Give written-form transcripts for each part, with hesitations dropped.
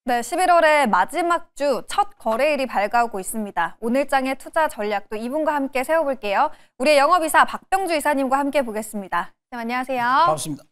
네, 11월의 마지막 주 첫 거래일이 밝아오고 있습니다. 오늘장의 투자 전략도 이분과 함께 세워볼게요. 우리의 영업이사 박병주 이사님과 함께 보겠습니다. 네, 안녕하세요. 반갑습니다.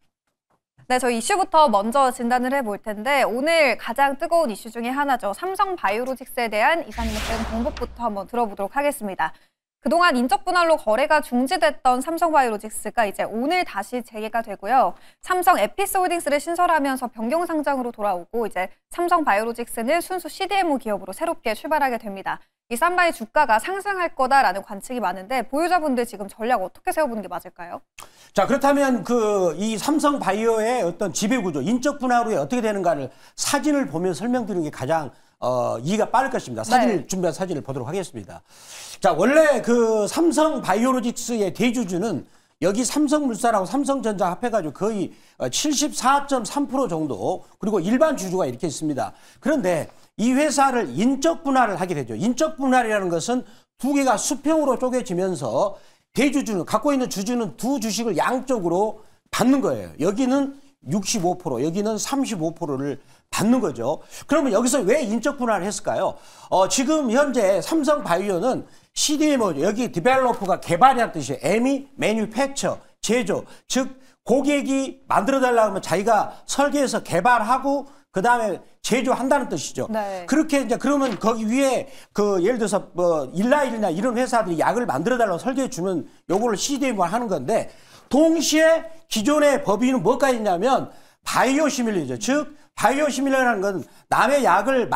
네, 저희 이슈부터 먼저 진단을 해볼 텐데 오늘 가장 뜨거운 이슈 중에 하나죠. 삼성바이오로직스에 대한 이사님의 뜬 정보부터 한번 들어보도록 하겠습니다. 그동안 인적 분할로 거래가 중지됐던 삼성바이오로직스가 이제 오늘 다시 재개가 되고요. 삼성 에피스홀딩스를 신설하면서 변경 상장으로 돌아오고 이제 삼성바이오로직스는 순수 CDMO 기업으로 새롭게 출발하게 됩니다. 이 쌍바의 주가가 상승할 거다라는 관측이 많은데 보유자분들 지금 전략 어떻게 세워보는 게 맞을까요? 자, 그렇다면 이 삼성바이오의 어떤 지배구조, 인적 분할 후에 어떻게 되는가를 사진을 보면 설명드리는 게 가장 이해가 빠를 것입니다. 준비한 사진을 보도록 하겠습니다. 자, 원래 그 삼성바이오로직스의 대주주는 여기 삼성물산하고 삼성전자 합해가지고 거의 74.3% 정도, 그리고 일반 주주가 이렇게 있습니다. 그런데 이 회사를 인적 분할을 하게 되죠. 인적 분할이라는 것은 두 개가 수평으로 쪼개지면서 대주주는, 갖고 있는 주주는 두 주식을 양쪽으로 받는 거예요. 여기는 65%, 여기는 35%를 받는 거죠. 그러면 여기서 왜 인적 분할을 했을까요? 지금 현재 삼성바이오는 CDMO, 여기 디벨로퍼가 개발이라는 뜻이에요. M이 매뉴팩처, 제조. 즉, 고객이 만들어달라고 하면 자기가 설계해서 개발하고 그 다음에 제조한다는 뜻이죠. 네. 그렇게 이제 그러면 거기 위에 예를 들어서 일라일이나 이런 회사들이 약을 만들어달라고 설계해 주면 요거를 CDMO 하는 건데, 동시에 기존의 법인은 뭐가 있냐면 바이오시밀러죠. 즉 바이오시밀러라는 건 남의 약을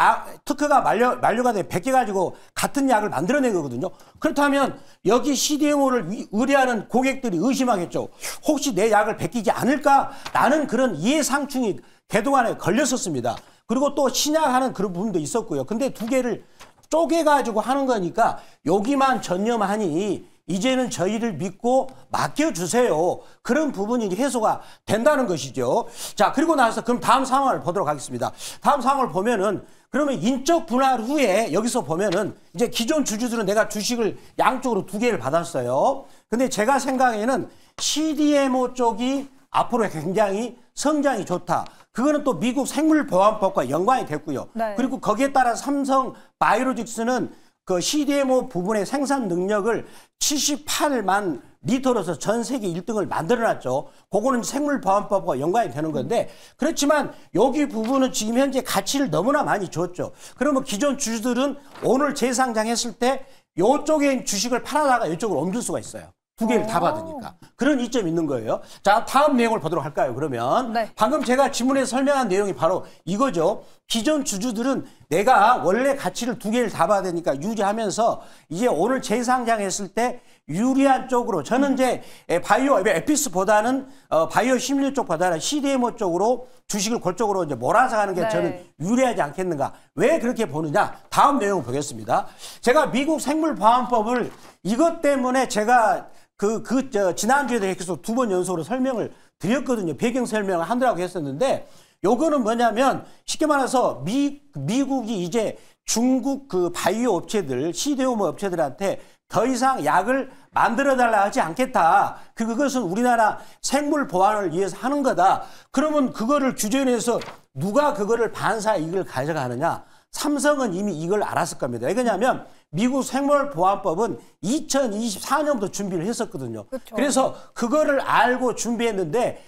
특허가 만료가 돼 100개 가지고 같은 약을 만들어낸 거거든요. 그렇다면 여기 CDMO를 의뢰하는 고객들이 의심하겠죠. 혹시 내 약을 베끼지 않을까라는 그런 이해상충이 그동안에 걸렸었습니다. 그리고 또 신약하는 그런 부분도 있었고요. 근데 두 개를 쪼개가지고 하는 거니까 여기만 전념하니 이제는 저희를 믿고 맡겨주세요. 그런 부분이 해소가 된다는 것이죠. 자, 그리고 나서 그럼 다음 상황을 보도록 하겠습니다. 다음 상황을 보면은 그러면 인적 분할 후에 여기서 보면은 이제 기존 주주들은 내가 주식을 양쪽으로 두 개를 받았어요. 근데 제가 생각에는 CDMO 쪽이 앞으로 굉장히 성장이 좋다. 그거는 또 미국 생물보안법과 연관이 됐고요. 네. 그리고 거기에 따라 삼성바이오로직스는 그 CDMO 부분의 생산 능력을 78만 리터로서 전 세계 1등을 만들어놨죠. 그거는 생물보안법과 연관이 되는 건데, 그렇지만 여기 부분은 지금 현재 가치를 너무나 많이 줬죠. 그러면 기존 주주들은 오늘 재상장했을 때 이쪽에 주식을 팔아다가 이쪽으로 옮길 수가 있어요. 두 개를 다 받으니까. 그런 이점이 있는 거예요. 자, 다음 내용을 보도록 할까요, 그러면? 네. 방금 제가 지문에서 설명한 내용이 바로 이거죠. 기존 주주들은 내가 원래 가치를 두 개를 다 받아야 되니까 유지하면서 이제 오늘 재상장했을 때 유리한 쪽으로, 저는 이제 에피스보다는 바이오 시밀러 쪽보다는 CDMO 쪽으로 주식을 그쪽으로 이제 몰아서 가는 게 네. 저는 유리하지 않겠는가. 왜 그렇게 보느냐? 다음 내용을 보겠습니다. 제가 미국 생물보안법을 이것 때문에 제가 지난주에도 계속 두 번 연속으로 설명을 드렸거든요. 배경 설명을 하느라고 했었는데, 요거는 뭐냐면 쉽게 말해서 미국이 이제 중국 그 바이오 업체들, CDMO 업체들한테 더 이상 약을 만들어달라 하지 않겠다. 그것은 우리나라 생물 보안을 위해서 하는 거다. 그러면 그거를 규제원에서 누가 그거를 반사 이익을 가져가느냐? 삼성은 이미 이걸 알았을 겁니다. 왜냐하면 미국 생물보안법은 2024년부터 준비를 했었거든요. 그렇죠. 그래서 그거를 알고 준비했는데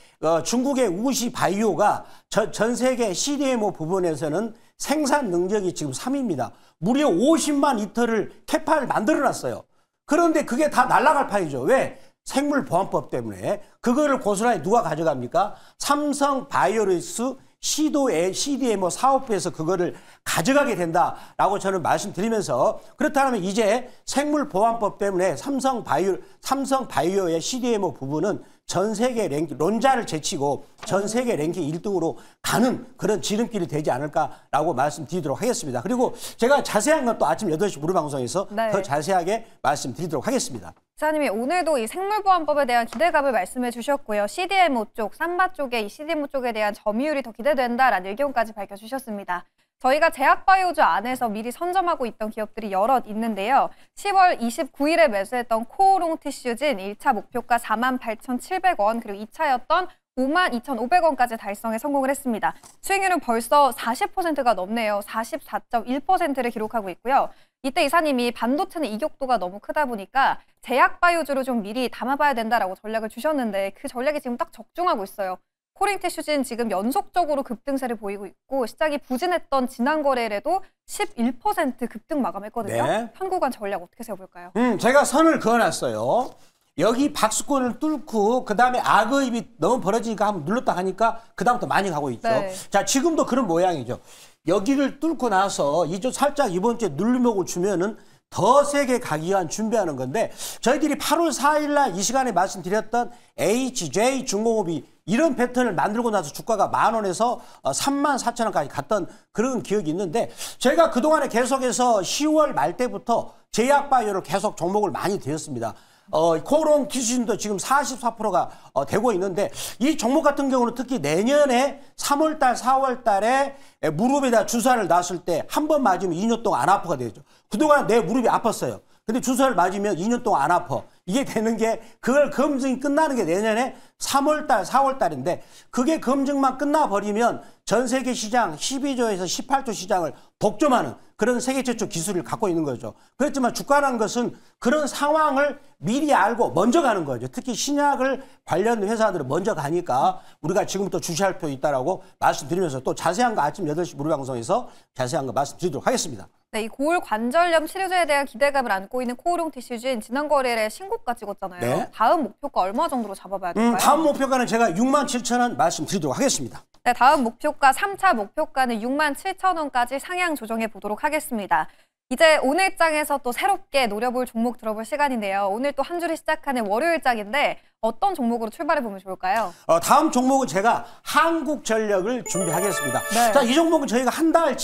중국의 우시 바이오가 전 세계 CDMO 부분에서는 생산 능력이 지금 3위입니다. 무려 50만 리터를 캐파를 만들어놨어요. 그런데 그게 다 날아갈 판이죠. 왜? 생물보안법 때문에. 그거를 고스란히 누가 가져갑니까? 삼성바이오로직스 CDMO 사업부에서 그거를 가져가게 된다라고 저는 말씀드리면서, 그렇다면 이제 생물보안법 때문에 삼성바이오의 CDMO 부분은 전 세계 론자를 제치고 전 세계 랭킹 1등으로 가는 그런 지름길이 되지 않을까라고 말씀드리도록 하겠습니다. 그리고 제가 자세한 건 또 아침 8시 무료방송에서 네. 더 자세하게 말씀드리도록 하겠습니다. 이사님이 오늘도 이 생물보안법에 대한 기대감을 말씀해 주셨고요. CDMO 쪽, 삼바 쪽에 이 CDMO 쪽에 대한 점유율이 더 기대된다라는 의견까지 밝혀주셨습니다. 저희가 제약바이오주 안에서 미리 선점하고 있던 기업들이 여럿 있는데요. 10월 29일에 매수했던 코오롱 티슈진 1차 목표가 48,700원, 그리고 2차였던 52,500원까지 달성에 성공을 했습니다. 수익률은 벌써 40%가 넘네요. 44.1%를 기록하고 있고요. 이때 이사님이 반도체는 이격도가 너무 크다 보니까 제약바이오주로 좀 미리 담아봐야 된다라고 전략을 주셨는데 그 전략이 지금 딱 적중하고 있어요. 코링티슈진 지금 연속적으로 급등세를 보이고 있고 시장이 부진했던 지난 거래일에도 11% 급등 마감했거든요. 네. 현구간 전략 어떻게 세워볼까요? 제가 선을 그어놨어요. 여기 박스권을 뚫고 그다음에 악의입이 너무 벌어지니까 한번 눌렀다 하니까 그다음부터 많이 가고 있죠. 네. 자, 지금도 그런 모양이죠. 여기를 뚫고 나서 이쪽 살짝 이번 주에 눌림목을 주면은 더 세게 가기 위한 준비하는 건데 저희들이 8월 4일 날 이 시간에 말씀드렸던 HJ 중공업이 이런 패턴을 만들고 나서 주가가 10,000원에서 34,000원까지 갔던 그런 기억이 있는데 제가 그동안에 계속해서 10월 말 때부터 제약바이오를 계속 종목을 많이 드렸습니다. 코롱 기준도 지금 44%가 되고 있는데 이 종목 같은 경우는 특히 내년에 3월달, 4월달에 무릎에다 주사를 놨을 때 한 번 맞으면 2년 동안 안 아파가 되죠. 그동안 내 무릎이 아팠어요. 근데 주사를 맞으면 2년 동안 안 아파. 이게 되는 게 그걸 검증이 끝나는 게 내년에 3월달, 4월달인데 그게 검증만 끝나버리면 전 세계 시장 12조에서 18조 시장을 독점하는 그런 세계 최초 기술을 갖고 있는 거죠. 그렇지만 주가라는 것은 그런 상황을 미리 알고 먼저 가는 거죠. 특히 신약을 관련 회사들은 먼저 가니까 우리가 지금부터 주시할 필요 있다라고 말씀드리면서 또 자세한 거 아침 8시 무료방송에서 자세한 거 말씀드리도록 하겠습니다. 네, 이 고울 관절염 치료제에 대한 기대감을 안고 있는 코오롱 티슈진 지난 거래일에 신고가 찍었잖아요. 네. 다음 목표가 얼마 정도로 잡아봐야 될까요? 다음 목표가는 제가 67,000원 말씀드리도록 하겠습니다. 네, 다음 목표가 3차 목표가는 67,000원까지 상향 조정해 보도록 하겠습니다. 이제 오늘장에서 또 새롭게 노려볼 종목 들어볼 시간인데요. 오늘 또 한 주를 시작하는 월요일장인데 어떤 종목으로 출발해보면 좋을까요? 다음 종목은 제가 한국전력을 준비하겠습니다. 네. 자, 이 종목은 저희가 한 달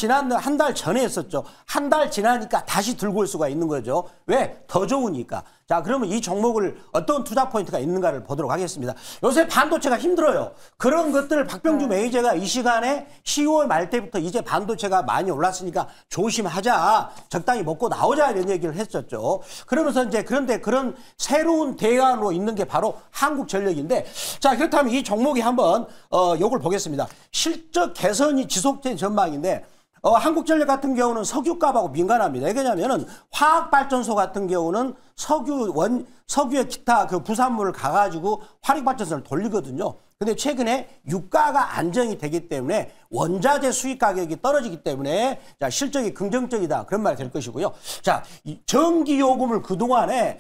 전에 했었죠. 한 달 지나니까 다시 들고 올 수가 있는 거죠. 왜? 더 좋으니까. 자, 그러면 이 종목을 어떤 투자 포인트가 있는가를 보도록 하겠습니다. 요새 반도체가 힘들어요. 그런 것들을 박병주 매니저가 이 시간에 10월 말 때부터 이제 반도체가 많이 올랐으니까 조심하자. 적당히 먹고 나오자 이런 얘기를 했었죠. 그러면서 이제 그런데 그런 새로운 대안으로 있는 게 바로 한국전력인데 자, 그렇다면 이 종목이 한번 요걸 보겠습니다. 실적 개선이 지속된 전망인데 한국전력 같은 경우는 석유값하고 민감합니다. 왜냐면은 화학발전소 같은 경우는 석유의 기타 그 부산물을 가가지고 화력발전소를 돌리거든요. 근데 최근에 유가가 안정이 되기 때문에 원자재 수입 가격이 떨어지기 때문에 자, 실적이 긍정적이다. 그런 말이 될 것이고요. 자, 이 전기요금을 그동안에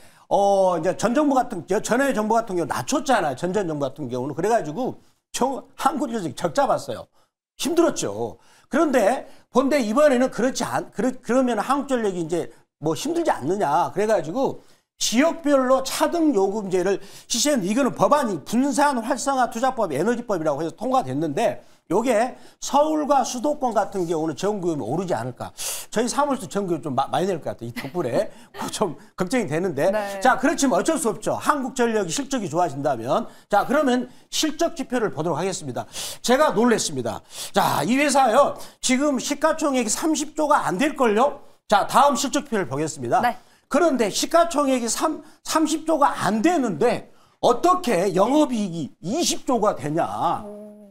이제 전의 정부 같은 경우 낮췄잖아요. 전 정부 같은 경우는. 그래가지고 한국전력이 적자 봤어요. 힘들었죠. 그런데 본데 이번에는 그러면 한국전력이 이제 뭐 힘들지 않느냐. 그래가지고 지역별로 차등 요금제를 실시했는데 이거는 법안이 분산 활성화 투자법 에너지법이라고 해서 통과됐는데 요게 서울과 수도권 같은 경우는 전기요금이 오르지 않을까. 저희 사무실도 전기요금 좀 많이 낼 것 같아요. 이 덕분에 좀 걱정이 되는데. 네. 자, 그렇지만 어쩔 수 없죠. 한국전력이 실적이 좋아진다면. 자, 그러면 실적 지표를 보도록 하겠습니다. 제가 놀랬습니다. 자, 이 회사요. 지금 시가총액이 30조가 안 될걸요? 자, 다음 실적 지표를 보겠습니다. 네. 그런데 시가총액이 30조가 안 되는데 어떻게 영업이익이 20조가 되냐.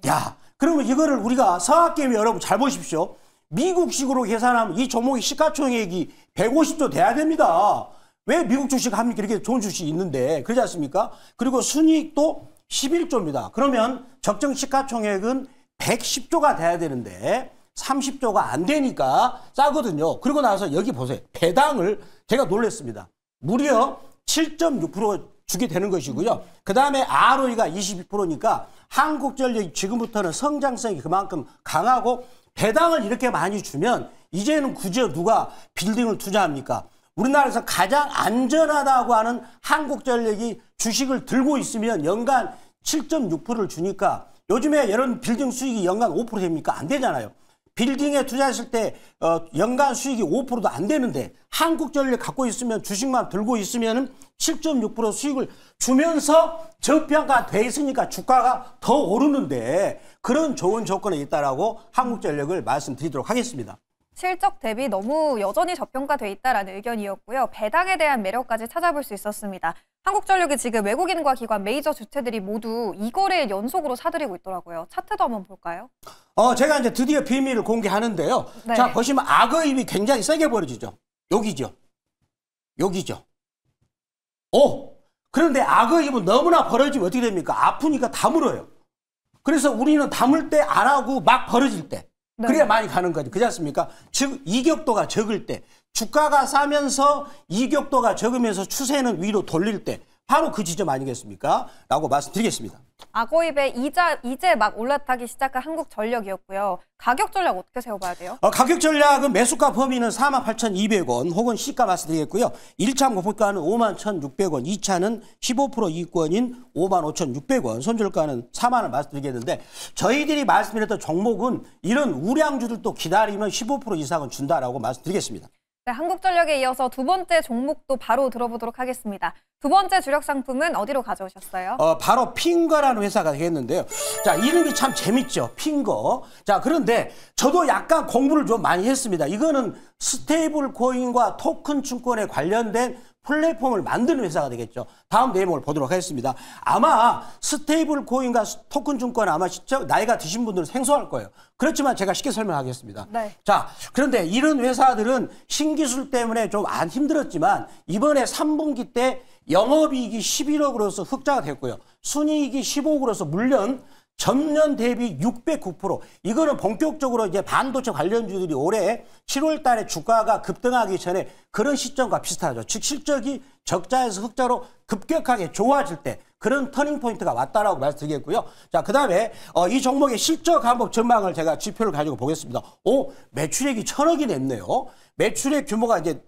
야, 그러면 이거를 우리가 성학개미 여러분 잘 보십시오. 미국식으로 계산하면 이 종목의 시가총액이 150조 돼야 됩니다. 왜 미국 주식 합니까? 이렇게 좋은 주식이 있는데. 그러지 않습니까? 그리고 순이익도 11조입니다. 그러면 적정 시가총액은 110조가 돼야 되는데 30조가 안 되니까 싸거든요. 그리고 나서 여기 보세요. 배당을 제가 놀랐습니다. 무려 7.6% 주게 되는 것이고요. 그 다음에 ROE가 22%니까 한국전력이 지금부터는 성장성이 그만큼 강하고 배당을 이렇게 많이 주면 이제는 굳이 누가 빌딩을 투자합니까? 우리나라에서 가장 안전하다고 하는 한국전력이 주식을 들고 있으면 연간 7.6%를 주니까 요즘에 이런 빌딩 수익이 연간 5% 됩니까? 안 되잖아요. 빌딩에 투자했을 때 연간 수익이 5%도 안 되는데 한국전력 갖고 있으면 주식만 들고 있으면 7.6% 수익을 주면서 저평가 돼 있으니까 주가가 더 오르는데 그런 좋은 조건이 있다라고 한국전력을 말씀드리도록 하겠습니다. 실적 대비 너무 여전히 저평가돼 있다라는 의견이었고요. 배당에 대한 매력까지 찾아볼 수 있었습니다. 한국전력이 지금 외국인과 기관 메이저 주체들이 모두 2거래일 연속으로 사들이고 있더라고요. 차트도 한번 볼까요? 제가 이제 드디어 비밀을 공개하는데요. 네. 자, 보시면 악어입이 굉장히 세게 벌어지죠. 여기죠. 여기죠. 그런데 악어입은 너무나 벌어지면 어떻게 됩니까? 아프니까 다물어요. 그래서 우리는 다물 때 안 하고 막 벌어질 때. 네. 그래야 많이 가는 거죠. 그렇지 않습니까? 즉 이격도가 적을 때, 주가가 싸면서 이격도가 적으면서 추세는 위로 돌릴 때 바로 그 지점 아니겠습니까? 라고 말씀드리겠습니다. 악어입에 이제 막 올라타기 시작한 한국전력이었고요. 가격 전략 어떻게 세워봐야 돼요? 가격 전략은 매수가 범위는 48,200원 혹은 시가 말씀드리겠고요. 1차 목표가는 51,600원, 2차는 15% 이익권인 55,600원, 손절가는 4만 원 말씀드리겠는데 저희들이 말씀드렸던 종목은 이런 우량주들도 기다리면 15% 이상은 준다라고 말씀드리겠습니다. 네, 한국전력에 이어서 두 번째 종목도 바로 들어보도록 하겠습니다. 두 번째 주력 상품은 어디로 가져오셨어요? 바로 핑거라는 회사가 되겠는데요. 자, 이름이 참 재밌죠. 핑거. 자, 그런데 저도 약간 공부를 좀 많이 했습니다. 이거는 스테이블 코인과 토큰 증권에 관련된 플랫폼을 만드는 회사가 되겠죠. 다음 내용을 보도록 하겠습니다. 아마 스테이블 코인과 토큰 증권 아마 나이가 드신 분들은 생소할 거예요. 그렇지만 제가 쉽게 설명하겠습니다. 네. 자, 그런데 이런 회사들은 신기술 때문에 좀 안 힘들었지만 이번에 3분기 때 영업이익이 11억으로서 흑자가 됐고요. 순이익이 10억으로서 물론 전년 대비 609%. 이거는 본격적으로 이제 반도체 관련주들이 올해 7월 달에 주가가 급등하기 전에 그런 시점과 비슷하죠. 즉 실적이 적자에서 흑자로 급격하게 좋아질 때 그런 터닝 포인트가 왔다라고 말씀드리겠고요. 자, 그다음에 이 종목의 실적 한번 전망을 제가 지표를 가지고 보겠습니다. 매출액이 1,000억이 됐네요. 매출액 규모가 이제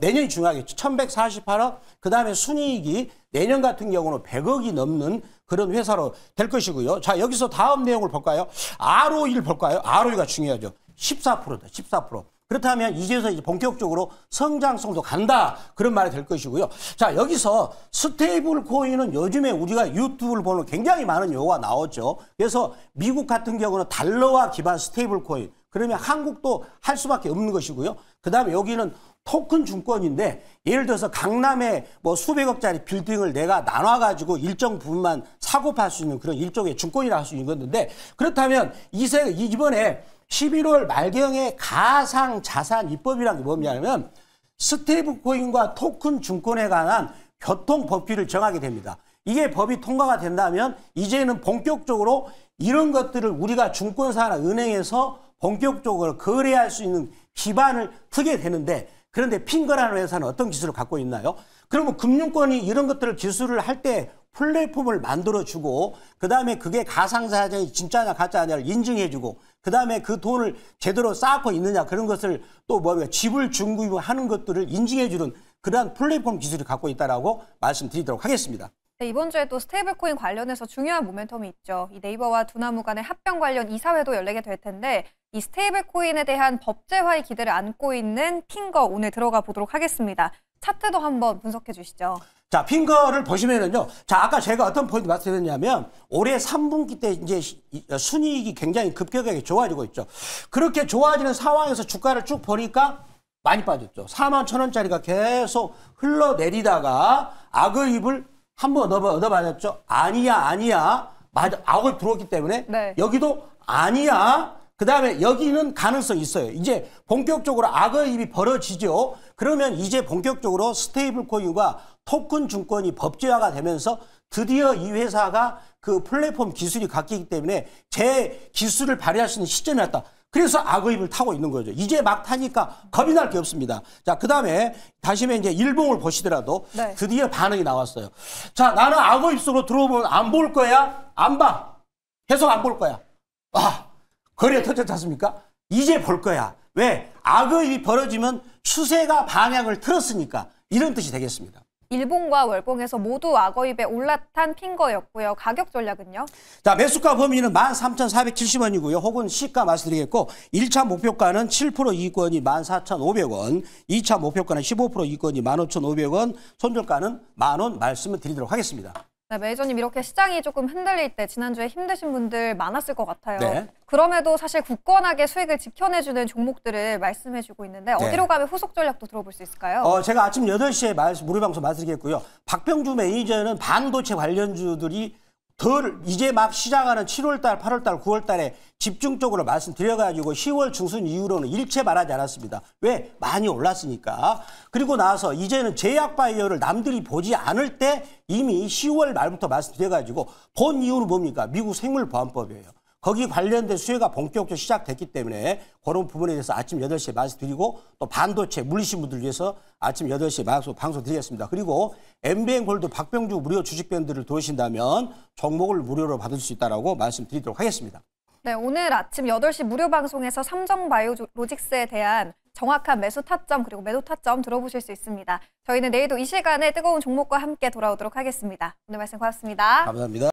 내년이 중요하겠죠. 1,148억. 그다음에 순이익이 내년 같은 경우는 100억이 넘는 그런 회사로 될 것이고요. 자, 여기서 다음 내용을 볼까요? ROE를 볼까요? ROE가 중요하죠. 14%다. 14%. 그렇다면 이제서 이제 본격적으로 성장성도 간다. 그런 말이 될 것이고요. 자, 여기서 스테이블 코인은 요즘에 우리가 유튜브를 보는 굉장히 많은 용어가 나오죠. 그래서 미국 같은 경우는 달러화 기반 스테이블 코인. 그러면 한국도 할 수밖에 없는 것이고요. 그다음에 여기는 토큰 증권인데 예를 들어서 강남에 뭐 수백억짜리 빌딩을 내가 나눠가지고 일정 부분만 사고 팔 수 있는 그런 일종의 증권이라 할 수 있는 건데 그렇다면 이번에 11월 말경에 가상자산 입법이라는 게 뭐냐면 스테이블 코인과 토큰 증권에 관한 교통법규를 정하게 됩니다. 이게 법이 통과가 된다면 이제는 본격적으로 이런 것들을 우리가 증권사나 은행에서 본격적으로 거래할 수 있는 기반을 트게 되는데 그런데 핑거라는 회사는 어떤 기술을 갖고 있나요? 그러면 금융권이 이런 것들을 기술을 할 때 플랫폼을 만들어주고 그다음에 그게 가상자산이 진짜냐 가짜냐를 인증해주고 그다음에 그 돈을 제대로 쌓고 있느냐 그런 것을 또 지불 증구하는 것들을 인증해주는 그러한 플랫폼 기술을 갖고 있다라고 말씀드리도록 하겠습니다. 네, 이번 주에 또 스테이블코인 관련해서 중요한 모멘텀이 있죠. 이 네이버와 두나무 간의 합병 관련 이사회도 열리게 될 텐데 이 스테이블코인에 대한 법제화의 기대를 안고 있는 핑거 오늘 들어가 보도록 하겠습니다. 차트도 한번 분석해 주시죠. 자, 핑거를 보시면은요. 자, 아까 제가 어떤 포인트 말씀드렸냐면 올해 3분기 때 이제 순이익이 굉장히 급격하게 좋아지고 있죠. 그렇게 좋아지는 상황에서 주가를 쭉 보니까 많이 빠졌죠. 41,000원짜리가 계속 흘러내리다가 악어입을 한번 얻어맞았죠. 아니야. 맞아. 악어입 들어왔기 때문에 네. 여기도 아니야. 그 다음에 여기는 가능성이 있어요. 이제 본격적으로 악어입이 벌어지죠. 그러면 이제 본격적으로 스테이블 코인과 토큰 증권이 법제화가 되면서 드디어 이 회사가 그 플랫폼 기술이 갖기 때문에 제 기술을 발휘할 수 있는 시점이 왔다. 그래서 악어입을 타고 있는 거죠. 이제 막 타니까 겁이 날 게 없습니다. 자, 그 다음에 다시면 이제 일봉을 보시더라도 네. 드디어 반응이 나왔어요. 자, 나는 악어입 속으로 들어오면 안 볼 거야? 안 봐. 계속 안 볼 거야. 거래 터졌지 않습니까? 이제 볼 거야. 왜? 악어입이 벌어지면 추세가 방향을 틀었으니까 이런 뜻이 되겠습니다. 일봉과 월봉에서 모두 악어입에 올라탄 핑거였고요. 가격 전략은요? 자, 매수가 범위는 13,470원이고요. 혹은 시가 말씀드리겠고 1차 목표가는 7% 이익권이 14,500원, 2차 목표가는 15% 이익권이 15,500원, 손절가는 10,000원 말씀을 드리도록 하겠습니다. 네, 매니저님 이렇게 시장이 조금 흔들릴 때 지난주에 힘드신 분들 많았을 것 같아요. 네. 그럼에도 사실 굳건하게 수익을 지켜내주는 종목들을 말씀해주고 있는데 네. 어디로 가면 후속 전략도 들어볼 수 있을까요? 제가 아침 8시에 무료 방송 말씀드리겠고요. 박병주 매니저는 반도체 관련주들이 이제 막 시작하는 7월달, 8월달, 9월달에 집중적으로 말씀드려가지고 10월 중순 이후로는 일체 말하지 않았습니다. 왜? 많이 올랐으니까. 그리고 나서 이제는 제약바이오를 남들이 보지 않을 때 이미 10월 말부터 말씀드려가지고 본 이유는 뭡니까? 미국 생물보안법이에요. 거기 관련된 수혜가 본격적으로 시작됐기 때문에 그런 부분에 대해서 아침 8시에 말씀드리고 또 반도체 물리신 분들 위해서 아침 8시에 방송 드리겠습니다. 그리고 MBN골드 박병주 무료 주식밴드를 들어오신다면 종목을 무료로 받을 수 있다고 말씀드리도록 하겠습니다. 네, 오늘 아침 8시 무료 방송에서 삼성바이오로직스에 대한 정확한 매수 타점 그리고 매도 타점 들어보실 수 있습니다. 저희는 내일도 이 시간에 뜨거운 종목과 함께 돌아오도록 하겠습니다. 오늘 말씀 고맙습니다. 감사합니다.